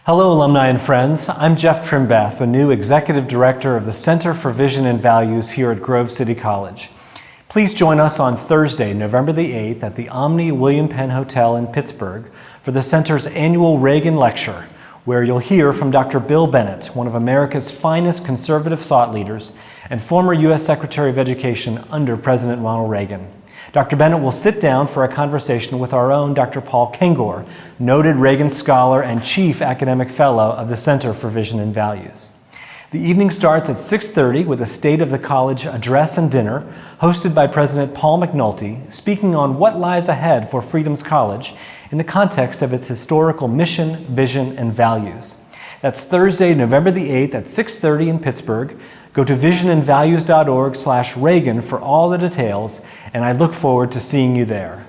Hello, alumni and friends. I'm Jeff Trimbath, the new Executive Director of the Center for Vision and Values here at Grove City College. Please join us on Thursday, November the 8th at the Omni William Penn Hotel in Pittsburgh for the Center's annual Reagan Lecture, where you'll hear from Dr. Bill Bennett, one of America's finest conservative thought leaders and former U.S. Secretary of Education under President Ronald Reagan. Dr. Bennett will sit down for a conversation with our own Dr. Paul Kengor, noted Reagan scholar and Chief Academic Fellow of the Center for Vision and Values. The evening starts at 6:30 with a State of the College address and dinner hosted by President Paul McNulty, speaking on what lies ahead for Freedom's College in the context of its historical mission, vision, and values. That's Thursday, November the 8th at 6:30 in Pittsburgh. Go to visionandvalues.org/Reagan for all the details, and I look forward to seeing you there.